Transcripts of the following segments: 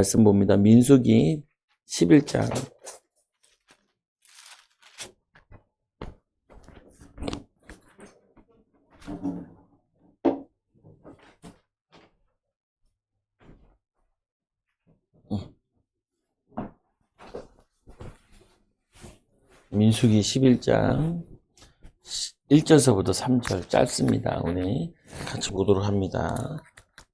말씀 봅니다. 민수기 11장. 민수기 11장 1절서부터 3절 짧습니다. 오늘 같이 보도록 합니다.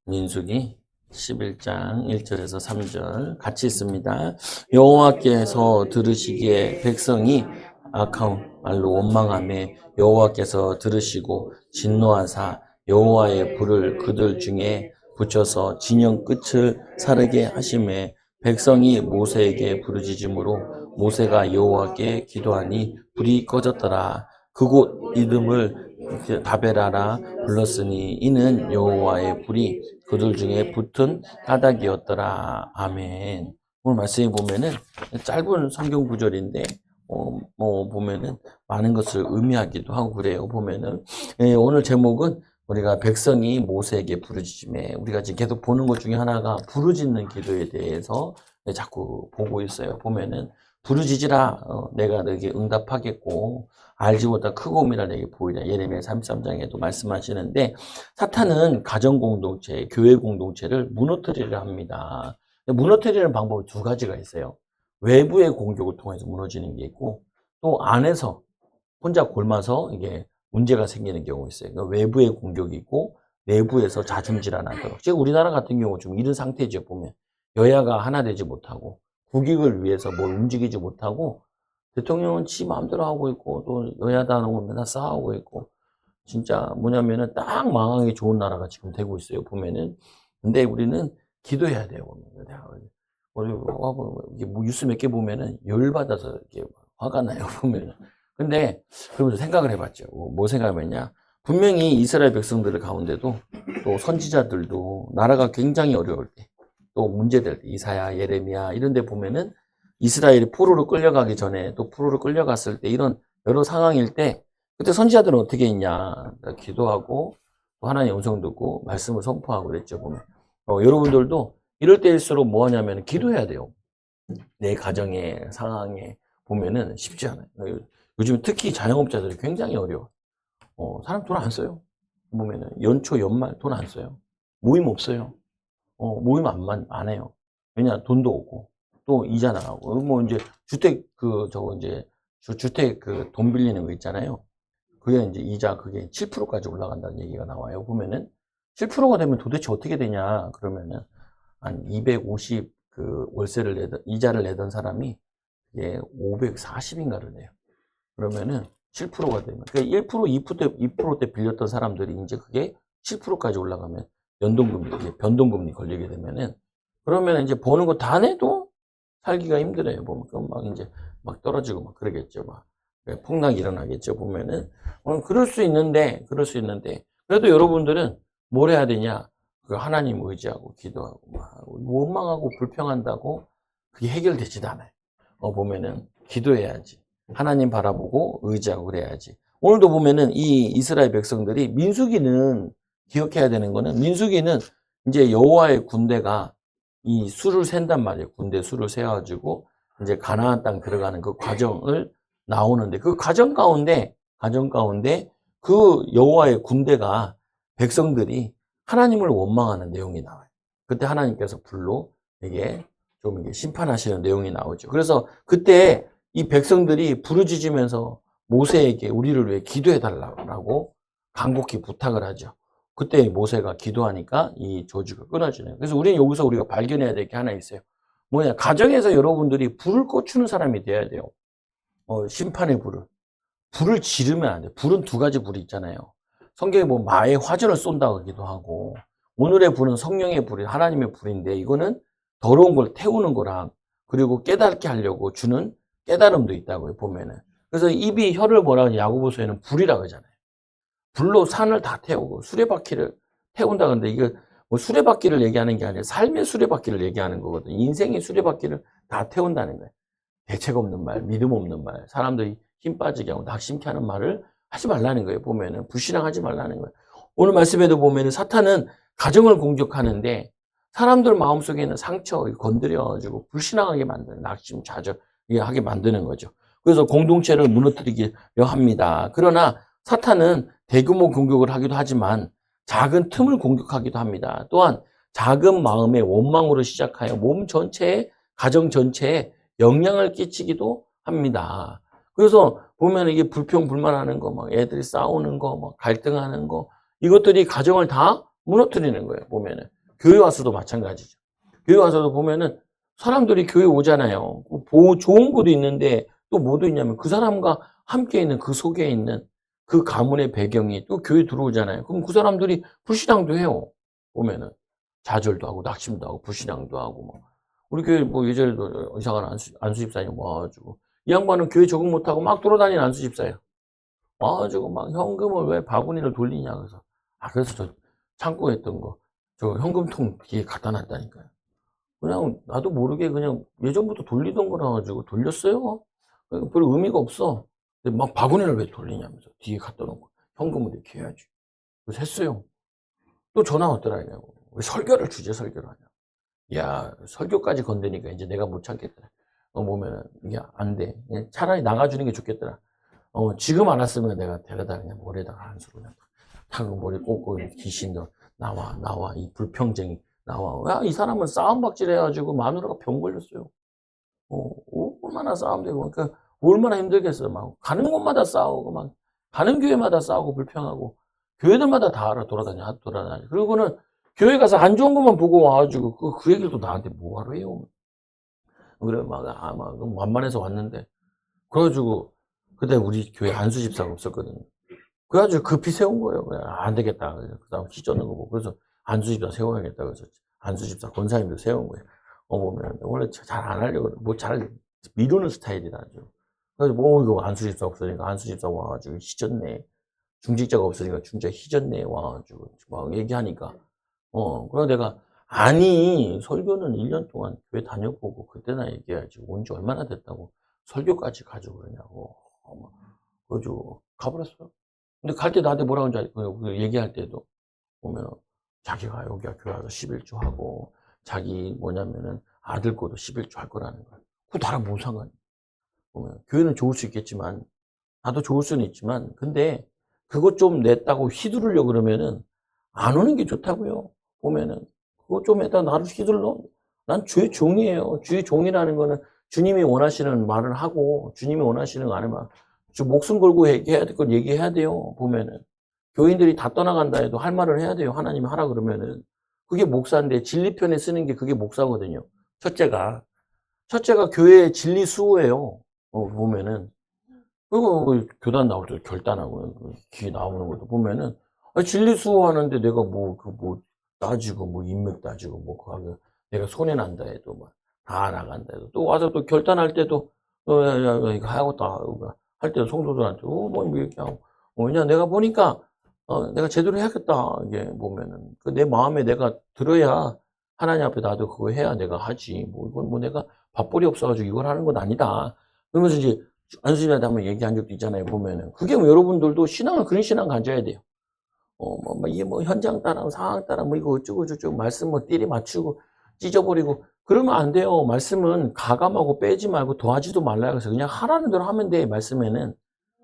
민수기 11장 1절에서 3절 같이 있습니다. 여호와께서 들으시기에 백성이 악한 말로 원망하며 여호와께서 들으시고 진노하사 여호와의 불을 그들 중에 붙여서 진영 끝을 사르게 하시매 백성이 모세에게 부르짖음으로 모세가 여호와께 기도하니 불이 꺼졌더라. 그곳 이름을 다베라라 불렀으니 이는 여호와의 불이 그들 중에 붙은 까닭이었더라. 아멘. 오늘 말씀에 보면은 짧은 성경 구절인데 보면은 많은 것을 의미하기도 하고 그래요. 보면은 오늘 제목은 우리가 백성이 모세에게 부르짖음에 우리가 지금 계속 보는 것 중에 하나가 부르짖는 기도에 대해서 자꾸 보고 있어요. 보면은 부르짖으라 내가 너에게 응답하겠고 알지 못한 크고미라 내게 보이라. 예레미야 33장에도 말씀하시는데 사탄은 가정 공동체, 교회 공동체를 무너뜨리려 합니다. 무너뜨리는 방법이 두 가지가 있어요. 외부의 공격을 통해서 무너지는 게 있고 또 안에서 혼자 골마서 이게 문제가 생기는 경우가 있어요. 그러니까 외부의 공격이 있고 내부에서 자중질환하도록. 지금 우리나라 같은 경우 좀 이런 상태죠. 보면 여야가 하나 되지 못하고 국익을 위해서 뭘 움직이지 못하고 대통령은 지 마음대로 하고 있고 또 여야당은 맨날 싸우고 있고 진짜 뭐냐면은 딱 망하기 좋은 나라가 지금 되고 있어요. 보면은. 근데 우리는 기도해야 돼요. 뭐 뉴스 몇 개 보면은 열받아서 이렇게 화가 나요. 보면은. 근데 그러면서 생각을 해봤죠. 뭐 생각하면냐? 분명히 이스라엘 백성들 가운데도 또 선지자들도 나라가 굉장히 어려울 때 또 문제될 때 이사야, 예레미야 이런 데 보면은 이스라엘이 포로로 끌려가기 전에 또 포로로 끌려갔을 때 이런 여러 상황일 때 그때 선지자들은 어떻게 했냐? 기도하고 또 하나님의 음성 듣고 말씀을 선포하고 그랬죠. 보면 여러분들도 이럴 때일수록 뭐 하냐면 기도해야 돼요. 내 가정의 상황에 보면은 쉽지 않아요. 요즘 특히 자영업자들이 굉장히 어려워. 사람 돈 안 써요. 보면은 연초 연말 돈 안 써요. 모임 없어요. 모임 안 해요. 왜냐 돈도 없고 또 이자 나가고 뭐 이제 주택 주택 돈 빌리는 거 있잖아요. 그게 이제 이자 그게 7%까지 올라간다는 얘기가 나와요. 보면은 7%가 되면 도대체 어떻게 되냐? 그러면은 한 250 월세를 내던 이자를 내던 사람이 이게 540인가를 내요. 그러면은 7%가 되면 그러니까 1%, 2%대 빌렸던 사람들이 이제 그게 7%까지 올라가면 연동금리, 변동금리 걸리게 되면은 그러면 이제 버는 거 다 내도 살기가 힘들어요. 보면 막 이제 막 떨어지고 막 그러겠죠. 막 폭락이 일어나겠죠. 보면은 그럴 수 있는데 그래도 여러분들은 뭘 해야 되냐? 하나님 의지하고 기도하고 막 원망하고 불평한다고 그게 해결되지도 않아요. 보면은 기도해야지. 하나님 바라보고 의지하고 그래야지. 오늘도 보면은 이 이스라엘 백성들이 민수기는 기억해야 되는 거는 민수기는 이제 여호와의 군대가 이 수를 센단 말이에요. 군대 수를 세워가지고 이제 가나안 땅 들어가는 그 과정을 나오는데 그 과정 가운데 그 여호와의 군대가 백성들이 하나님을 원망하는 내용이 나와요. 그때 하나님께서 불로 이게 좀 이게 심판하시는 내용이 나오죠. 그래서 그때 이 백성들이 부르짖으면서 모세에게 우리를 위해 기도해 달라고 간곡히 부탁을 하죠. 그때 모세가 기도하니까 이 저주가 끊어지네요. 그래서 우리는 여기서 우리가 발견해야 될 게 하나 있어요. 뭐냐? 가정에서 여러분들이 불을 꺼주는 사람이 돼야 돼요. 심판의 불을 지르면 안 돼요. 불은 두 가지 불이 있잖아요. 성경에 보면 마의 화전을 쏜다고 하기도 하고 오늘의 불은 성령의 불이 하나님의 불인데 이거는 더러운 걸 태우는 거랑 그리고 깨닫게 하려고 주는 깨달음도 있다고요. 보면은. 그래서 입이 혀를 뭐라 하냐 야고보서에는 불이라고 하잖아요. 불로 산을 다 태우고 수레바퀴를 태운다. 근데 이거 뭐 수레바퀴를 얘기하는 게 아니라 삶의 수레바퀴를 얘기하는 거거든요. 인생의 수레바퀴를 다 태운다는 거예요. 대책 없는 말, 믿음 없는 말, 사람들이 힘 빠지게 하고 낙심케 하는 말을 하지 말라는 거예요. 보면은 불신앙하지 말라는 거예요. 오늘 말씀에도 보면은 사탄은 가정을 공격하는데 사람들 마음속에 있는 상처 건드려가지고 불신앙하게 만드는, 낙심, 좌절하게 만드는 거죠. 그래서 공동체를 무너뜨리려 합니다. 그러나 사탄은 대규모 공격을 하기도 하지만 작은 틈을 공격하기도 합니다. 또한 작은 마음의 원망으로 시작하여 몸 전체에, 가정 전체에 영향을 끼치기도 합니다. 그래서 보면 이게 불평불만하는 거, 막 애들이 싸우는 거, 막 갈등하는 거, 이것들이 가정을 다 무너뜨리는 거예요. 보면은 교회 와서도 마찬가지죠. 교회 와서도 보면은 사람들이 교회 오잖아요. 좋은 것도 있는데 또 뭐도 있냐면 그 사람과 함께 있는 그 속에 있는 그 가문의 배경이 또 교회 들어오잖아요. 그럼 그 사람들이 불신앙도 해요. 보면은 좌절도 하고 낙심도 하고 불신앙도 하고 뭐. 우리 교회 뭐 예전에도 이상한 안수 집사님 와가지고 이 양반은 교회 적응 못하고 막 돌아다니는 안수 집사예요. 와가지고 막 현금을 왜 바구니를 돌리냐 그래서 그래서 저 창고에 있던 거 저 현금통 뒤에 갖다 놨다니까요. 그냥 나도 모르게 그냥 예전부터 돌리던 거라 가지고 돌렸어요. 별 의미가 없어. 근데 막 바구니를 왜 돌리냐면서 뒤에 갖다 놓고 현금을 이렇게 해야지. 그래서 했어요. 또 전화 왔더라냐고. 왜 설교를 주제 설교를 하냐. 야, 설교까지 건드니까 이제 내가 못 참겠더라. 보면은 이게 안 돼. 차라리 나가주는 게 좋겠더라. 지금 알았으면 내가 데려다 그냥 머리에다가 한 수로 그냥 탁 머리 꽂고 귀신도 나와 이 불평쟁이 나와. 야, 이 사람은 싸움박질 해가지고 마누라가 병 걸렸어요. 얼마나 싸움되고 그러니까 얼마나 힘들겠어요. 막 가는 곳마다 싸우고 막 가는 교회마다 싸우고 불평하고 교회들마다 다 알아 돌아다녀. 그리고는 교회 가서 안 좋은 것만 보고 와가지고 그 얘기를 또 나한테 뭐하러 해요. 그래 막 만만해서 왔는데 그래가지고 그때 우리 교회 안수 집사가 없었거든요. 그래가지고 급히 세운 거예요. 그냥 안 되겠다. 그 다음 휘젓는 거 보고 그래서 안수 집사 세워야겠다. 그래서 안수 집사 권사님도 세운 거예요. 보면 원래 잘 안 하려고 뭐 잘 미루는 스타일이라 죠. 그래서 뭐 이거 안수 집사 없으니까 안수 집사 와가지고 휘젓네. 중직자가 없으니까 중직자 휘젓네 와가지고 막 얘기하니까 그래서 내가 아니 설교는 1년 동안 교회 다녀보고 그때나 얘기해야지 온 지 얼마나 됐다고 설교까지 가지고 그러냐고 그래가지고 가버렸어요. 근데 갈 때 나한테 뭐라고 하는지 알고 얘기할 때도 보면 자기가 여기 교회 와서 11조 하고 자기 뭐냐면은 아들 거도 11조 할 거라는 거야. 그거 나랑 뭔 상관이야. 보면 교회는 좋을 수 있겠지만 나도 좋을 수는 있지만 근데 그것 좀 냈다고 휘두르려고 그러면은 안 오는 게 좋다고요. 보면은 그거 좀 했다 나를 휘둘러. 난 주의 종이에요. 주의 종이라는 거는 주님이 원하시는 말을 하고 주님이 원하시는 거 안 하면 목숨 걸고 얘기해야 될 건 얘기해야 돼요. 보면은 교인들이 다 떠나간다 해도 할 말을 해야 돼요. 하나님이 하라 그러면은 그게 목사인데 진리편에 쓰는 게 그게 목사거든요. 첫째가 교회의 진리 수호예요. 보면은 그리고 교단 나올 때 결단하고 귀 나오는 것도 보면은 진리 수호하는데 내가 뭐 따지고 뭐 인맥 따지고 뭐 그거 내가 손해 난다 해도 막 다 나간다 해도 또 와서 또 결단할 때도 야, 이거 하겠다 할 때도 성도들한테 뭐 이렇게 하고 왜냐 내가 보니까 내가 제대로 해야겠다 이게 보면은 내 마음에 내가 들어야 하나님 앞에 나도 그거 해야 내가 하지 뭐 이건 뭐 내가 밥벌이 없어가지고 이걸 하는 건 아니다 그러면서 이제 안수님한테 한번 얘기한 적도 있잖아요 보면은 그게 뭐 여러분들도 신앙을 그런 신앙 가져야 돼요. 이게 뭐 현장 따라 상황 따라 뭐 이거 어쩌고 저쩌고 말씀 뭐 띠리 맞추고 찢어버리고 그러면 안 돼요. 말씀은 가감하고 빼지 말고 더하지도 말라 그래서 그냥 하라는 대로 하면 돼. 말씀에는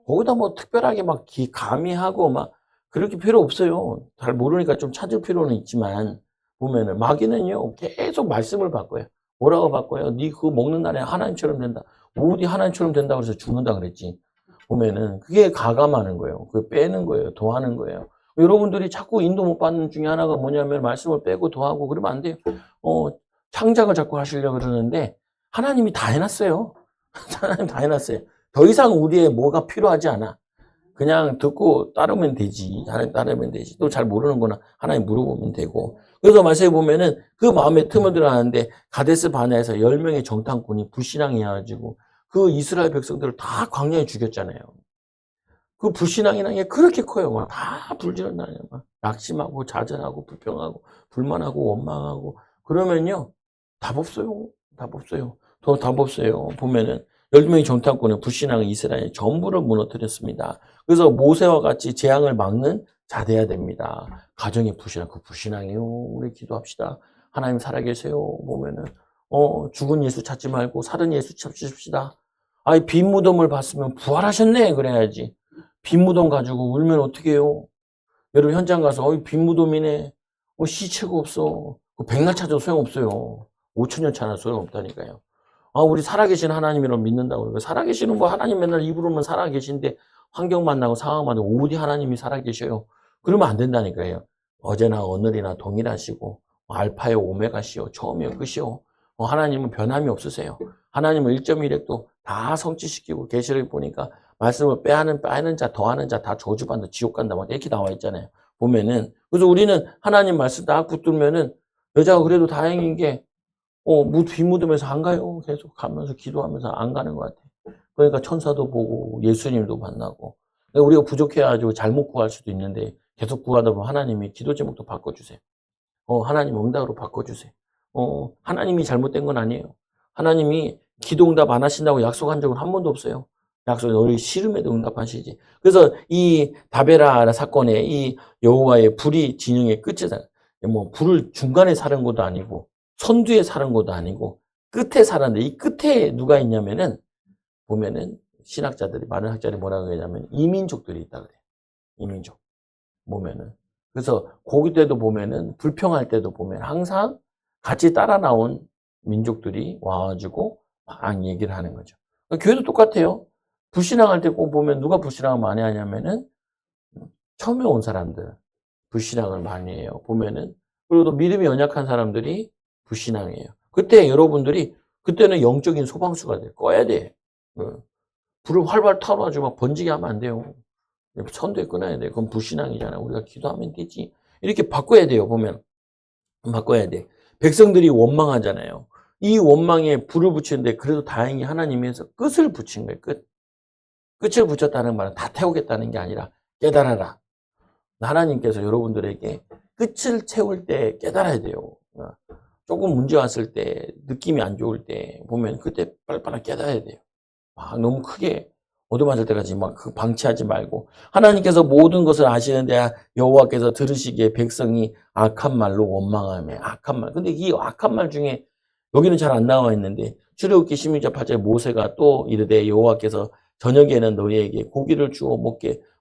거기다 뭐 특별하게 막 가미하고 막 그렇게 필요 없어요. 잘 모르니까 좀 찾을 필요는 있지만 보면은 마귀는요 계속 말씀을 바꿔요. 뭐라고 바꿔요? 네 그거 먹는 날에 하나님처럼 된다. 어디 하나님처럼 된다 그래서 죽는다 그랬지. 보면은 그게 가감하는 거예요. 그거 빼는 거예요. 더하는 거예요. 여러분들이 자꾸 인도 못 받는 중에 하나가 뭐냐면 말씀을 빼고 더하고 그러면 안 돼요. 창작을 자꾸 하시려고 그러는데 하나님이 다 해놨어요. 하나님 다 해놨어요. 더 이상 우리의 뭐가 필요하지 않아. 그냥 듣고 따르면 되지. 하나님 따르면 되지. 또 잘 모르는 거나 하나님 물어보면 되고. 그래서 말씀에 보면은 그 마음에 틈을 들어가는데 가데스 바네아에서 10명의 정탐꾼이 불신앙해가지고 그 이스라엘 백성들을 다 광야에 죽였잖아요. 그 불신앙이라는 게 그렇게 커요. 막 다 불지른다요. 막 낙심하고 좌절하고 불평하고 불만하고 원망하고 그러면요 답 없어요. 답 없어요. 더 답 없어요. 보면은 12명의 정탐꾼은 불신앙의 이스라엘 전부를 무너뜨렸습니다. 그래서 모세와 같이 재앙을 막는 자 돼야 됩니다. 가정의 불신앙, 그 불신앙이요. 우리 기도합시다. 하나님 살아계세요. 보면은, 죽은 예수 찾지 말고 살은 예수 찾으십시다. 아이, 빈 무덤을 봤으면 부활하셨네. 그래야지. 빈 무덤 가지고 울면 어떻게 해요? 여러분 현장 가서, 빈 무덤이네. 시체가 없어. 백날 찾아도 소용없어요. 5천년 찾아도 소용없다니까요. 우리 살아계신 하나님이라고 믿는다고. 그러고 살아계시는 뭐 하나님 맨날 입으로만 살아계신데 환경 만나고 상황 만나고 어디 하나님이 살아계셔요. 그러면 안 된다니까요. 어제나 오늘이나 동일하시고 알파요 오메가시요 처음이요 끝이요. 하나님은 변함이 없으세요. 하나님은 1.1핵도 다 성취시키고 계시를 보니까 말씀을 빼는 자 더하는 자 다 저주받는다 지옥 간다 막 이렇게 나와 있잖아요. 보면은 그래서 우리는 하나님 말씀 딱 붙들면은 여자가 그래도 다행인 게 빈무덤에서 안 가요. 계속 가면서 기도하면서 안 가는 것 같아. 그러니까 천사도 보고 예수님도 만나고. 우리가 부족해가지고 잘못 구할 수도 있는데 계속 구하다 보면 하나님이 기도 제목도 바꿔주세요. 하나님 응답으로 바꿔주세요. 하나님이 잘못된 건 아니에요. 하나님이 기도 응답 안 하신다고 약속한 적은 한 번도 없어요. 약속 너희 싫음에도 응답하시지. 그래서 이 다베라 사건의 이 여호와의 불이 진영의 끝에서 뭐 불을 중간에 사는 것도 아니고 선두에 사는 것도 아니고 끝에 살았는데 이 끝에 누가 있냐면은 보면은 신학자들이 많은 학자들이 뭐라고 하냐면 이민족들이 있다 그래요. 이민족 보면은 그래서 거기 때도 보면은 불평할 때도 보면 항상 같이 따라 나온 민족들이 와가지고 막 얘기를 하는 거죠. 교회도 똑같아요. 불신앙할 때 꼭 보면 누가 불신앙을 많이 하냐면은 처음에 온 사람들 불신앙을 많이 해요. 보면은 그리고 또 믿음이 연약한 사람들이 불신앙이에요. 그때 여러분들이 그때는 영적인 소방수가 돼. 꺼야 돼. 불을 활발 타가지고 막 번지게 하면 안 돼요. 선두에 끊어야 돼. 그건 불신앙이잖아. 우리가 기도하면 되지. 이렇게 바꿔야 돼요. 보면 바꿔야 돼. 백성들이 원망하잖아요. 이 원망에 불을 붙이는데 그래도 다행히 하나님에서 끝을 붙인 거예요. 끝을 붙였다는 말은 다 태우겠다는 게 아니라 깨달아라. 하나님께서 여러분들에게 끝을 채울 때 깨달아야 돼요. 조금 문제 왔을 때, 느낌이 안 좋을 때 보면 그때 빨리빨리 깨달아야 돼요. 너무 크게 얻어맞을 때까지 막 방치하지 말고 하나님께서 모든 것을 아시는데 여호와께서 들으시기에 백성이 악한 말로 원망하며 악한 말. 근데 이 악한 말 중에 여기는 잘 안 나와 있는데 출애굽기 16장 8절에 모세가 또 이르되 여호와께서 저녁에는 너희에게 고기를 주어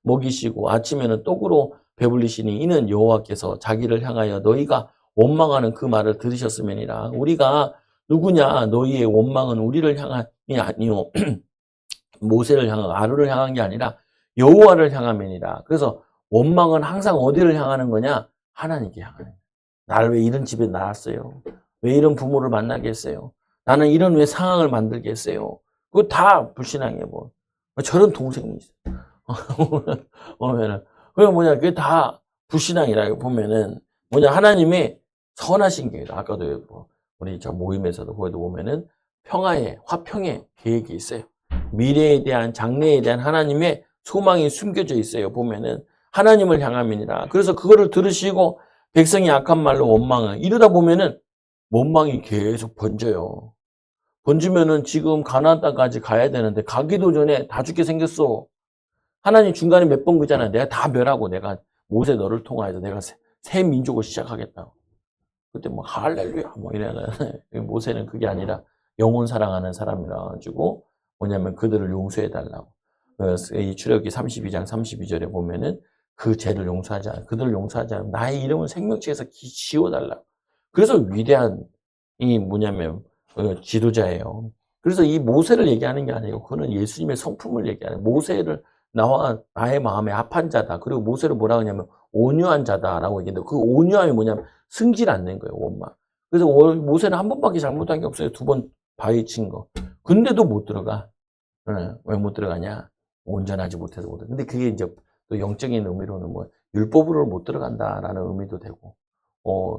먹이시고 아침에는 떡으로 배불리시니 이는 여호와께서 자기를 향하여 너희가 원망하는 그 말을 들으셨음이니라. 우리가 누구냐? 너희의 원망은 우리를 향함이 아니요 모세를 향하고 아론을 향한 게 아니라 여호와를 향함이니라. 그래서 원망은 항상 어디를 향하는 거냐? 하나님께 향하는 거야. 나를 왜 이런 집에 낳았어요? 왜 이런 부모를 만나게 했어요? 나는 이런 왜 상황을 만들게 했어요? 그거 다 불신앙이에요. 뭐. 저런 동생이 있어요. 보면은 그게 뭐냐? 그게 다 불신앙이라 보면은 뭐냐? 하나님의 선하신 계획. 아까도 우리 저 모임에서도 거기도 보면은 평화의 화평의 계획이 있어요. 미래에 대한 장래에 대한 하나님의 소망이 숨겨져 있어요. 보면은 하나님을 향함이니라. 그래서 그거를 들으시고 백성이 악한 말로 원망을 이러다 보면은 원망이 계속 번져요. 번지면은 지금 가나안 땅까지 가야 되는데 가기도 전에 다 죽게 생겼어. 하나님 중간에 몇 번 그잖아. 내가 다 멸하고 내가 모세 너를 통하여서 내가 새 민족을 시작하겠다고. 그때 뭐 할렐루야 뭐 이래가 모세는 그게 아니라 영혼 사랑하는 사람이라 가지고 뭐냐면 그들을 용서해 달라고. 이 출애굽기 32장 32절에 보면은 그 죄를 용서하지 않아. 그들을 용서하지 않으면 나의 이름을 생명책에서 지워 달라고. 그래서 위대한 이 뭐냐면 지도자예요. 그래서 이 모세를 얘기하는 게 아니고 그는 예수님의 성품을 얘기하는 모세를 나의 마음에 합한 자다. 그리고 모세를 뭐라 하냐면 온유한 자다라고 얘기했는데 그 온유함이 뭐냐면 승질 안 낸 거예요. 원망. 그래서 모세는 한 번밖에 잘못한 게 없어요. 2번 바위 친 거. 근데도 못 들어가. 왜 못 들어가냐? 온전하지 못해서 못 들어가. 근데 그게 이제 또 영적인 의미로는 뭐 율법으로 못 들어간다라는 의미도 되고,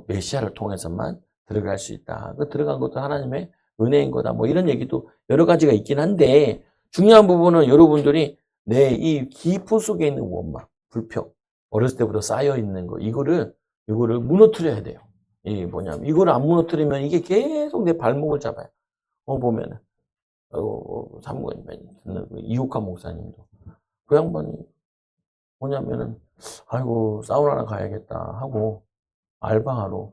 메시아를 통해서만 들어갈 수 있다. 그 들어간 것도 하나님의 은혜인 거다. 뭐 이런 얘기도 여러 가지가 있긴 한데 중요한 부분은 여러분들이 내 이 깊은 속에 있는 원망, 불평, 어렸을 때부터 쌓여 있는 거 이거를 무너뜨려야 돼요. 이 뭐냐면 이거를 안 무너뜨리면 이게 계속 내 발목을 잡아요. 보면은 사무관 듣는 이호카 목사님도 그 양반이 뭐냐면은 아이고 사우나나 가야겠다 하고 알바하러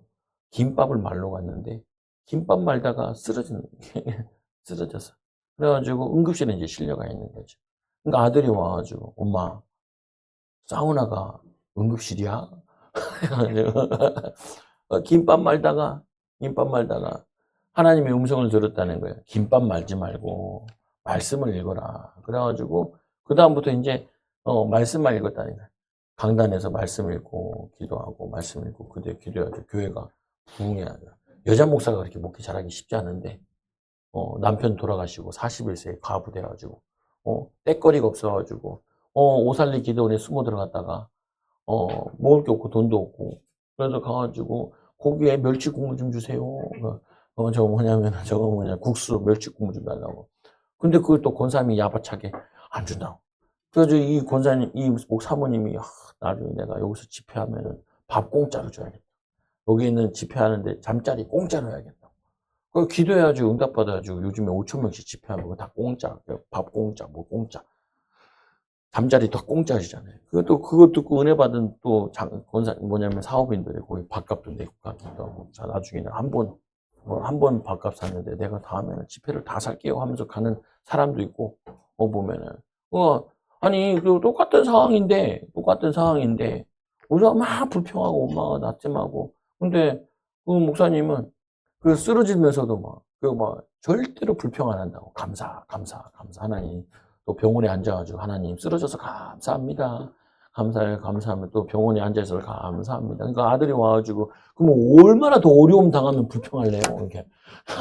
김밥을 말러 갔는데 김밥 말다가 쓰러졌어. 그래가지고 응급실에 이제 실려가 있는 거죠. 그러니까 아들이 와가지고 엄마 사우나가 응급실이야? 그래가지고 김밥 말다가 하나님의 음성을 들었다는 거예요. 김밥 말지 말고 말씀을 읽어라. 그래가지고 그 다음부터 이제 말씀만 읽었다는 거예요. 강단에서 말씀 읽고 기도하고 말씀 읽고 그때 기도해가지고 교회가 부흥해야 돼요. 여자 목사가 그렇게 목회 잘하기 쉽지 않은데 남편 돌아가시고 41세에 과부 돼가지고 떼거리가 없어가지고 오살리 기도원에 숨어 들어갔다가 먹을 게 없고 돈도 없고 그래서 가가지고 고기에 멸치 국물 좀 주세요. 저거 뭐냐 국수 멸치 국물 좀 달라고. 근데 그걸 또 권사님이 야박하게 안 준다고. 그래서 이 권사님 이 목사모님이 나중에 내가 여기서 집회하면은 밥 공짜로 줘야겠다. 여기 있는 집회하는데 잠자리 공짜로 해야겠다. 그 기도해야지 응답받아야지. 요즘에 5천 명씩 집회하면 그거 다 공짜. 밥 공짜, 뭐 공짜. 잠자리 다 공짜시잖아요. 그거 듣고 은혜 받은 또 권사 뭐냐면 사업인들이 거기 밥값도 내고 가기도 하고. 자 나중에는 한 번 밥값 샀는데 내가 다음에는 집회를 다 살게요 하면서 가는 사람도 있고. 보면은 아니 그 똑같은 상황인데 우리가 막 불평하고 엄마가 낙심하고 근데 그 목사님은 그 쓰러지면서도 막 절대로 불평 안 한다고. 감사 하나님. 또 병원에 앉아가지고 하나님 쓰러져서 감사합니다. 감사하면 또 병원에 앉아서 감사합니다. 그러니까 아들이 와가지고 그럼 얼마나 더 어려움 당하면 불평할래요? 이렇게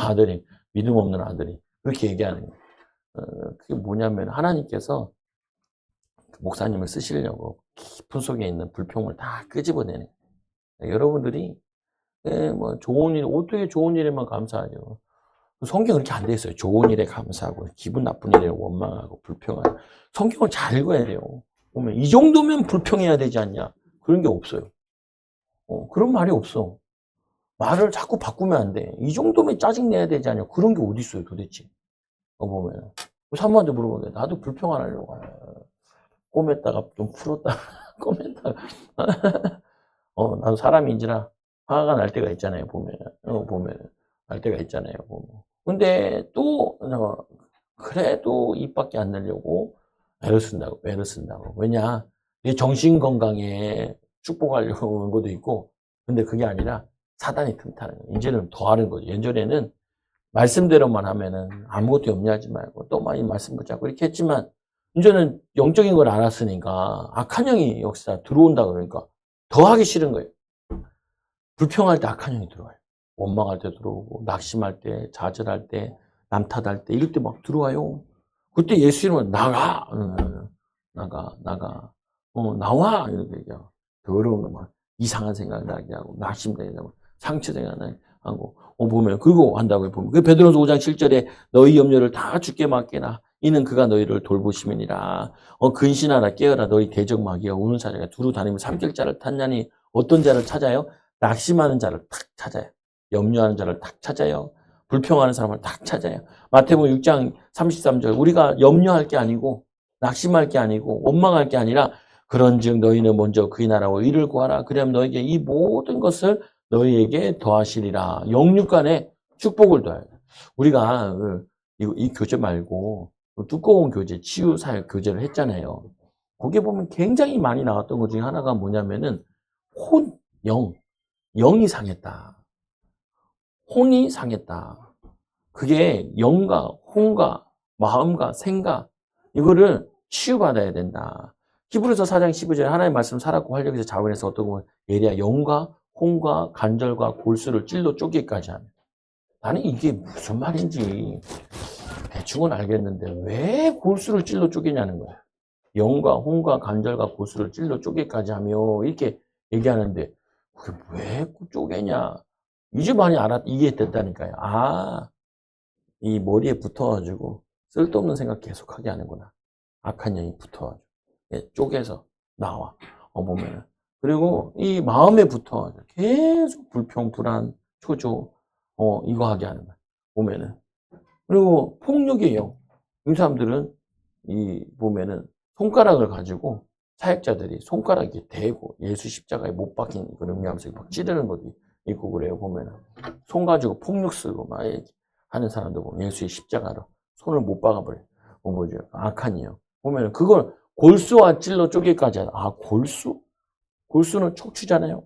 아들이 믿음 없는 아들이 그렇게 얘기하는 거예요. 그게 뭐냐면 하나님께서 목사님을 쓰시려고 깊은 속에 있는 불평을 다 끄집어내는 거예요. 여러분들이 뭐 좋은 일 어떻게 좋은 일에만 감사하죠? 성경 그렇게 안 돼 있어요. 좋은 일에 감사하고 기분 나쁜 일에 원망하고 불평하고. 성경을 잘 읽어야 돼요. 보면 이 정도면 불평해야 되지 않냐? 그런 게 없어요. 그런 말이 없어. 말을 자꾸 바꾸면 안 돼. 이 정도면 짜증내야 되지 않냐? 그런 게 어디 있어요, 도대체? 보면 사모한테 물어보면 나도 불평 안 하려고 해. 꼬맸다가 좀 풀었다가 꼬맸다가 나도 사람인지라 화가 날 때가 있잖아요. 보면 날 때가 있잖아요. 보면. 근데 또 그래도 입 밖에 안 내려고 애를 쓴다고. 왜냐? 내 정신 건강에 축복하려고 하는 것도 있고, 근데 그게 아니라 사단이 틈타는 거예요. 이제는 더 하는 거죠. 예전에는 말씀대로만 하면은 아무것도 염려하지 말고 또 많이 말씀 붙잡고 이렇게 했지만, 이제는 영적인 걸 알았으니까 악한 영이 역사 들어온다 그러니까 더 하기 싫은 거예요. 불평할 때 악한 영이 들어와요. 원망할 때 들어오고, 낙심할 때, 좌절할 때, 남 탓할 때, 이럴 때 막 들어와요. 그때 예수 이름은 나가! 나와! 이렇게 얘기하고, 더러운 거 막, 이상한 생각 나게 하고, 낙심되게 하고, 상처 생각나게 하고, 보면, 그거 한다고 보면, 그 베드로서 5장 7절에 너희 염려를 다 주께 맡기라. 이는 그가 너희를 돌보심이니라. 근신하라, 깨어라, 너희 대적 마귀가 우는 사자가 두루 다니며 삼킬 자를 탔냐니, 어떤 자를 찾아요? 낙심하는 자를 탁 찾아요. 염려하는 자를 탁 찾아요. 불평하는 사람을 탁 찾아요. 마태복음 6장 33절 우리가 염려할 게 아니고 낙심할 게 아니고 원망할 게 아니라 그런즉 너희는 먼저 그의 나라와 의를 구하라. 그러면 너에게 이 모든 것을 너희에게 더하시리라. 영육간에 축복을 더해요. 우리가 이 교재 말고 두꺼운 교재, 치유사역 교재를 했잖아요. 거기에 보면 굉장히 많이 나왔던 것 중에 하나가 뭐냐면은 영이 상했다. 혼이 상했다. 그게 영과 혼과 마음과 생각 이거를 치유받아야 된다. 히브리서 4장 15절에 하나님의 말씀 살았고 활력에서 자원해서 어떤 보면 예리야 영과 혼과 간절과 골수를 찔러 쪼개기까지 하는. 나는 이게 무슨 말인지 대충은 알겠는데 왜 골수를 찔러 쪼개냐는 거야. 영과 혼과 간절과 골수를 찔러 쪼개기까지 하며 이렇게 얘기하는데 그게 왜 쪼개냐? 이제 많이 이해됐다니까요. 이 머리에 붙어가지고 쓸데없는 생각 계속하게 하는구나. 악한 영이 붙어가지고 쪼개서 나와. 보면은 그리고 이 마음에 붙어가지고 계속 불평, 불안, 초조 이거 하게 하는 거야. 보면은 그리고 폭력의 영. 이 사람들은 보면은 손가락을 가지고 사역자들이 손가락에 대고 예수 십자가에 못 박힌 그런 의미하면서 막 찌르는 거지. 있고 그래요, 보면은. 손 가지고 폭력 쓰고 막 이렇게 하는 사람도 보면 예수의 십자가로 손을 못 박아버려요. 뭐죠? 악한이요. 보면은 그걸 골수와 찔러 쪼개까지 하다. 아, 골수? 골수는 척추잖아요.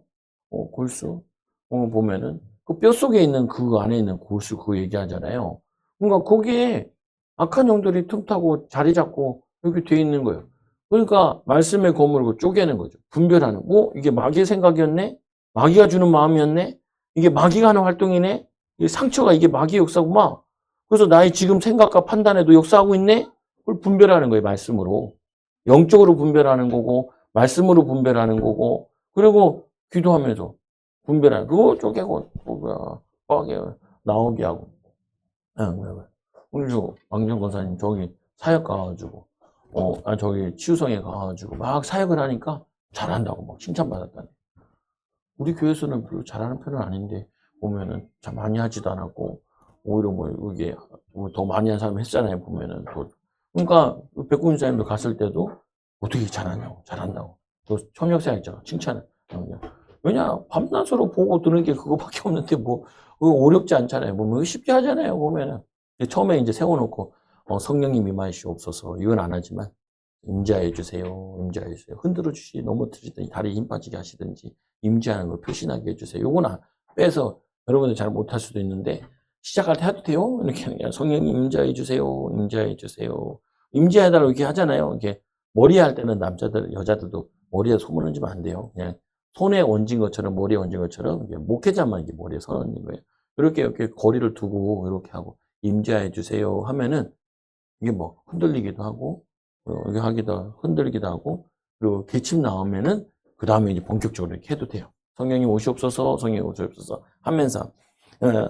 골수. 보면은 그 뼛속에 있는 그 안에 있는 골수 그거 얘기하잖아요. 그러니까 거기에 악한 영들이 틈타고 자리 잡고 이렇게 돼 있는 거예요. 그러니까 말씀의 거물을 쪼개는 거죠. 분별하는. 이게 마귀의 생각이었네? 마귀가 주는 마음이었네? 이게 마귀가 하는 활동이네? 이게 상처가 이게 마귀의 역사구만. 그래서 나의 지금 생각과 판단에도 역사하고 있네? 그걸 분별하는 거예요, 말씀으로. 영적으로 분별하는 거고, 말씀으로 분별하는 거고, 그리고 기도하면서 분별하는 그거 쪼개고, 빡에 나오게 하고. 우리 왕정 권사님 저기 사역 가가지고, 저기 치유성에 가가지고 막 사역을 하니까 잘한다고 막 칭찬받았다니. 우리 교회에서는 별로 잘하는 편은 아닌데, 보면은 참 많이 하지도 않았고, 오히려 이게 더 많이 한 사람이 했잖아요, 보면은. 그러니까 백군 사님도 갔을 때도 어떻게 잘하냐고, 잘한다고. 또 협력사 있잖아, 칭찬을. 왜냐, 밤낮으로 보고 드는 게 그거밖에 없는데 그거 어렵지 않잖아요. 쉽게 하잖아요, 보면은. 처음에 이제 세워놓고, 성령님 임하시옵소서. 이건 안 하지만, 임재하여 주세요. 임재하여 주세요. 흔들어 주시, 넘어뜨리든지, 다리에 힘 빠지게 하시든지, 임재하는 걸 표시나게 해주세요. 요건 빼서 여러분들 잘 못할 수도 있는데, 시작할 때 해도 돼요? 이렇게 하는 게 아니라, 성령님 임재하여 주세요. 임재하여 주세요. 임재하달라고 이렇게 하잖아요. 이렇게 머리에 할 때는 여자들도 머리에 손을 얹으면 안 돼요. 그냥 손에 얹은 것처럼, 머리에 얹은 것처럼, 목회자만 이렇게 머리에 손 얹는 거예요. 이렇게 거리를 두고, 이렇게 하고, 임재하여 주세요 하면은, 이게 흔들리기도 하고, 이렇게 하기도, 흔들기도 하고, 그리고 기침 나오면은, 그 다음에 이제 본격적으로 이렇게 해도 돼요. 성령님 오시옵소서, 성령님 오시옵소서 하면서,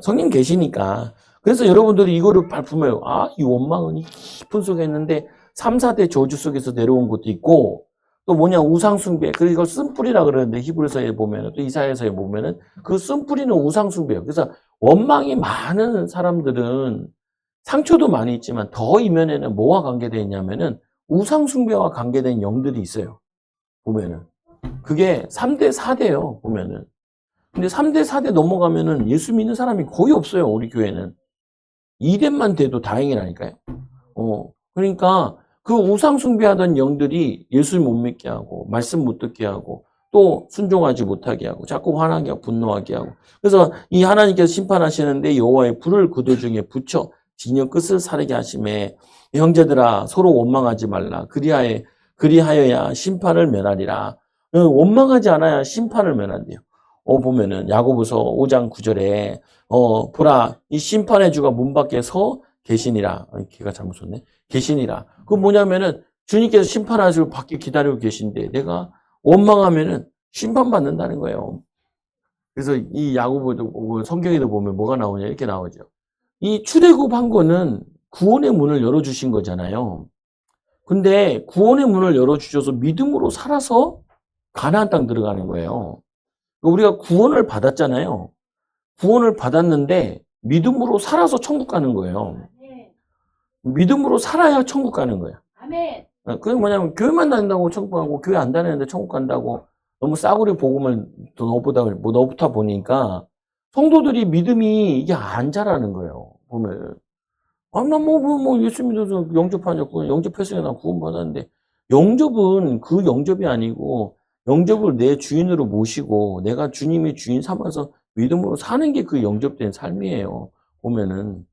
성령 계시니까. 그래서 여러분들이 이거를 발품해요. 이 원망은 깊은 속에 있는데, 3, 4대 저주 속에서 내려온 것도 있고, 또 우상숭배. 이걸 쓴뿌리라 그러는데, 히브리서에 보면은, 또 이사야서에 보면은, 그 쓴뿌리는 우상숭배예요. 그래서 원망이 많은 사람들은 상처도 많이 있지만 더 이면에는 뭐와 관계되어 있냐면은 우상숭배와 관계된 영들이 있어요. 보면은. 그게 3대, 4대예요. 보면은. 근데 3대, 4대 넘어가면은 예수 믿는 사람이 거의 없어요. 우리 교회는. 2대만 돼도 다행이라니까요. 그러니까 그 우상숭배하던 영들이 예수 못 믿게 하고 말씀 못 듣게 하고 또 순종하지 못하게 하고 자꾸 화나게 하고 분노하게 하고 그래서 이 하나님께서 심판하시는데 여호와의 불을 그들 중에 붙여 진영 끝을 사르게 하심에 형제들아 서로 원망하지 말라 그리하여야 심판을 면하리라. 원망하지 않아야 심판을 면한대요. 보면은 야고보서 5장 9절에 보라 이 심판의 주가 문 밖에 서 계시니라. 걔가 잘못 썼네. 계시니라. 그건 뭐냐면은 주님께서 심판하시고 밖에 기다리고 계신데 내가 원망하면은 심판받는다는 거예요. 그래서 이 야고보도 성경에도 보면 뭐가 나오냐 이렇게 나오죠. 이 출애굽한 거는 구원의 문을 열어주신 거잖아요. 근데 구원의 문을 열어주셔서 믿음으로 살아서 가나안 땅 들어가는 거예요. 우리가 구원을 받았잖아요. 구원을 받았는데 믿음으로 살아서 천국 가는 거예요. 믿음으로 살아야 천국 가는 거야. 아멘. 그게 뭐냐면 교회만 다닌다고 천국 가고 교회 안 다니는데 천국 간다고 너무 싸구려 복음을 넣어붙다 보니까 성도들이 믿음이 이게 안 자라는 거예요. 보면 나 예수 믿어서 영접하냐 영접했으니까 나 구원 받았는데 영접은 그 영접이 아니고 영접을 내 주인으로 모시고 내가 주님의 주인 삼아서 믿음으로 사는 게 그 영접된 삶이에요. 보면은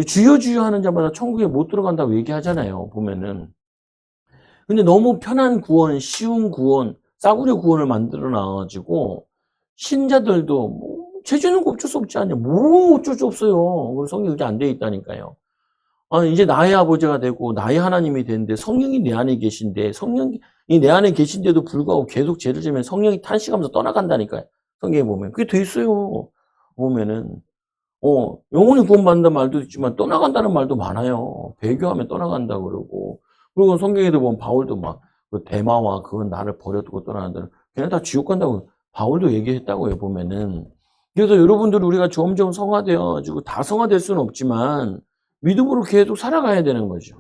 주여 주여 하는 자마다 천국에 못 들어간다고 얘기하잖아요. 보면은 근데 너무 편한 구원, 쉬운 구원, 싸구려 구원을 만들어 놔가지고 신자들도 죄지는 거 어쩔 수 없지 않냐. 어쩔 수 없어요. 성경이 그렇게 안 돼 있다니까요. 이제 나의 아버지가 되고 나의 하나님이 되는데 성령이 내 안에 계신데 성령이 내 안에 계신데도 불구하고 계속 죄를 지면 성령이 탄식하면서 떠나간다니까요. 성경에 보면 그게 돼 있어요. 보면은 영혼이 구원받는다는 말도 있지만 떠나간다는 말도 많아요. 배교하면 떠나간다 그러고 그리고 성경에도 보면 바울도 그 대마와 그건 나를 버려두고 떠나간다는 걔네 다 지옥 간다고 바울도 얘기했다고요. 보면은 그래서 여러분들 우리가 점점 성화되어가지고 다 성화될 수는 없지만 믿음으로 계속 살아가야 되는 거죠.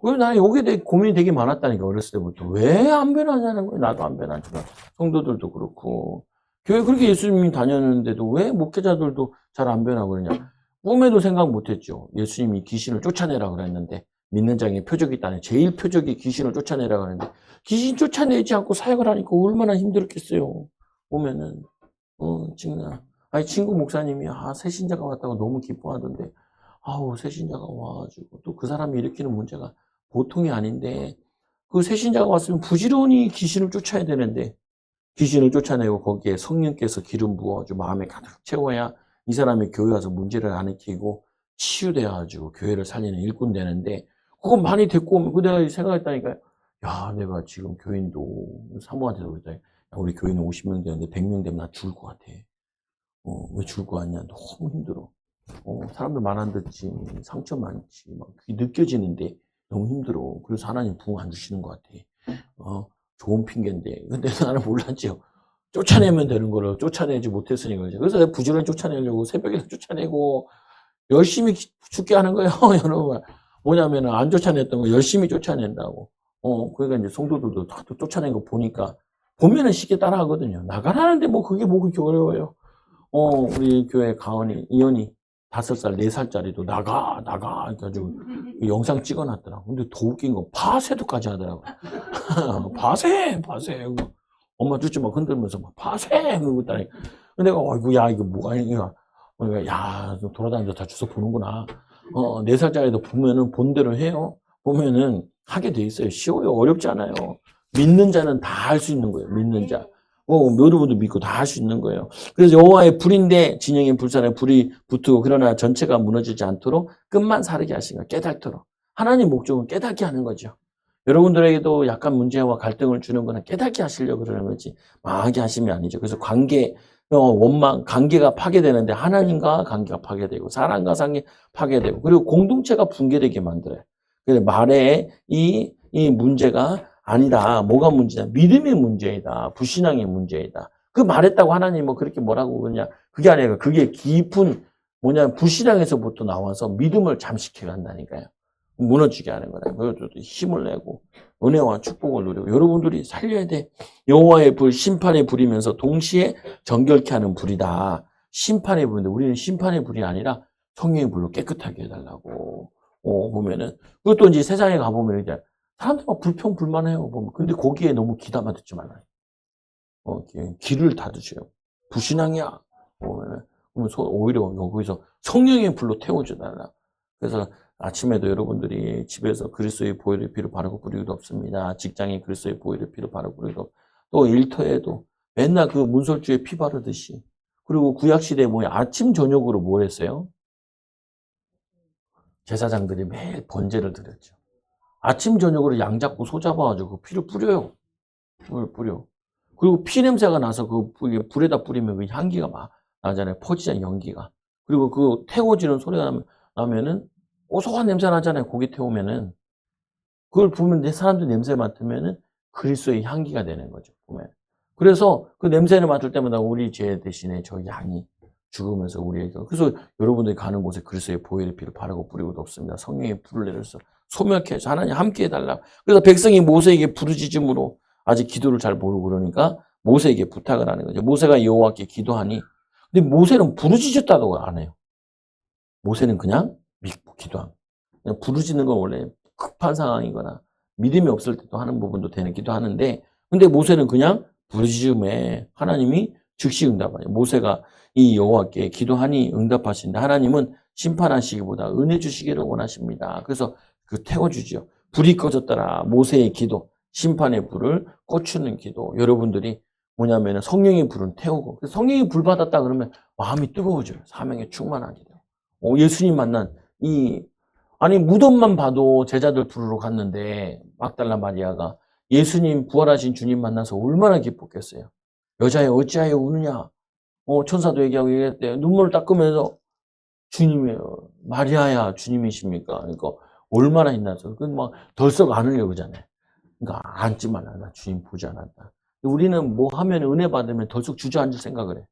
그래서 나는 여기에 대해 고민이 되게 많았다니까, 어렸을 때부터. 왜 안 변하냐는 거예요. 나도 안 변하지만. 성도들도 그렇고. 교회 그렇게 예수님이 다녔는데도 왜 목회자들도 잘 안 변하고 그러냐. 꿈에도 생각 못했죠. 예수님이 귀신을 쫓아내라 그랬는데 믿는 자에게 표적이 있다네. 제일 표적이 귀신을 쫓아내라 그랬는데 귀신 쫓아내지 않고 사역을 하니까 얼마나 힘들었겠어요. 보면은 지금 아니 친구 목사님이 새신자가 왔다고 너무 기뻐하던데 아우 새신자가 와가지고 또 그 사람이 일으키는 문제가 보통이 아닌데 그 새신자가 왔으면 부지런히 귀신을 쫓아야 되는데 귀신을 쫓아내고 거기에 성령께서 기름 부어가지고 마음에 가득 채워야 이 사람이 교회 와서 문제를 안 일으키고 치유되어가지고 교회를 살리는 일꾼 되는데 그건 많이 됐고 오면 그 내가 생각했다니까요. 야 내가 지금 교인도 사모한테도 그랬다. 우리 교인은 50명 되는데 100명 되면 나 죽을 것 같아. 왜 죽을 것 같냐. 너무 힘들어. 사람들 말 안 듣지. 상처 많지. 막 그게 느껴지는데 너무 힘들어. 그래서 하나님 부흥 안 주시는 것 같아. 좋은 핑계인데. 근데 나는 몰랐죠. 쫓아내면 되는 거를 쫓아내지 못했으니 그러죠. 그래서 내가 부지런히 쫓아내려고 새벽에 쫓아내고 열심히 죽게 하는 거예요. 여러분. 뭐냐면 안 쫓아냈던 거 열심히 쫓아낸다고. 그러니까 이제 성도들도 다 쫓아낸 거 보니까 보면은 쉽게 따라하거든요. 나가라는데 뭐 그게 뭐 그렇게 어려워요. 우리 교회 가은이, 이현이 5살, 4살짜리도 나가, 해가지고 영상 찍어놨더라고. 근데 더 웃긴 건 파쇄도까지 하더라고. 파쇄. 엄마 쭈쭈 막 흔들면서 막 파쇄! 그러고 있다니. 근데 내가, 어이구, 야, 이거 뭐가, 이거. 야, 돌아다니면서 다 주워 보는구나. 4살짜리도 보면은 본대로 해요. 보면은 하게 돼 있어요. 쉬워요. 어렵지 않아요. 믿는 자는 다 할 수 있는 거예요. 믿는 자. 여러분도 믿고 다 할 수 있는 거예요. 그래서 여호와의 불인데 진영의 불산에 불이 붙고 그러나 전체가 무너지지 않도록 끝만 사르게 하신 거 깨닫도록. 하나님 목적은 깨닫게 하는 거죠. 여러분들에게도 약간 문제와 갈등을 주는 거는 깨닫게 하시려고 그러는 거지 망하게 하심이 아니죠. 그래서 관계가 파괴되는데 하나님과 관계가 파괴되고 사람과 관계 파괴되고 그리고 공동체가 붕괴되게 만들어요. 그래서 말에 이 문제가 아니다. 뭐가 문제냐? 믿음의 문제이다. 불신앙의 문제이다. 그 말했다고 하나님 뭐 그렇게 뭐라고 그러냐? 그게 아니라 그게 깊은 불신앙에서부터 나와서 믿음을 잠식해 간다니까요. 무너지게 하는 거다. 그것도 힘을 내고 은혜와 축복을 누리고 여러분들이 살려야 돼. 여호와의 불, 심판의 불이면서 동시에 정결케 하는 불이다. 심판의 불인데 우리는 심판의 불이 아니라 성령의 불로 깨끗하게 해달라고. 보면은 그것도 이제 세상에 가보면 이제 사람들 막 불평불만해요. 보면. 근데 거기에 너무 기담아 듣지 말아요. 귀를 닫으세요. 불신앙이야. 보면은 오히려 여기서 성령의 불로 태워줘달라. 그래서 아침에도 여러분들이 집에서 그리스도의 보혈의 피로 바르고 뿌리기도 없습니다. 직장에 그리스도의 보혈의 피로 바르고 뿌리기도 없고 또 일터에도 맨날 그 문설주에 피 바르듯이 그리고 구약시대에 아침 저녁으로 뭘 했어요? 제사장들이 매일 번제를 드렸죠. 아침 저녁으로 양 잡고 소 잡아가지고 그 피를 뿌려요. 그걸 뿌려. 그리고 피 냄새가 나서 그 불에다 뿌리면 그 향기가 막 나잖아요. 퍼지잖아요, 연기가. 그리고 그 태워지는 소리가 나면은 고소한 냄새 나잖아요. 고기 태우면은. 그걸 보면 사람들 냄새 맡으면은 그리스도의 향기가 되는 거죠. 보면. 그래서 그 냄새를 맡을 때마다 우리 죄 대신에 저 양이 죽으면서 우리에게. 그래서 여러분들이 가는 곳에 그리스도의 보혈의 피를 바르고 뿌리고도 없습니다. 성령의 불을 내려서 소멸케 해서 하나님 함께 해달라. 그래서 백성이 모세에게 부르짖음으로 아직 기도를 잘 모르고 그러니까 모세에게 부탁을 하는 거죠. 모세가 여호와께 기도하니 근데 모세는 부르짖었다고 안 해요. 모세는 그냥 믿고 기도한. 그냥 부르짖는 건 원래 급한 상황이거나 믿음이 없을 때도 하는 부분도 되는 기도하는데 근데 모세는 그냥 부르짖음에 하나님이 즉시 응답하요. 모세가 이 여호와께 기도하니 응답하신다. 하나님은 심판하시기보다 은혜 주시기를 원하십니다. 그래서 그 태워주죠. 불이 꺼졌더라. 모세의 기도, 심판의 불을 꽂추는 기도. 여러분들이 뭐냐면 성령의 불은 태우고 성령의 불 받았다 그러면 마음이 뜨거워져요. 사명에 충만하게 돼요. 예수님 만난 아니 무덤만 봐도 제자들 부르러 갔는데 막달라 마리아가 예수님 부활하신 주님 만나서 얼마나 기뻤겠어요. 여자여 어찌하여 우느냐. 천사도 얘기했대요. 눈물을 닦으면서 주님이에요. 마리아야 주님이십니까? 그러니까 얼마나 힘나서 막 덜썩 안으려고 그러잖아요. 그러니까 앉지 말라. 나 주님 보지 않았다. 우리는 뭐 하면 은혜 받으면 덜썩 주저앉을 생각을 해.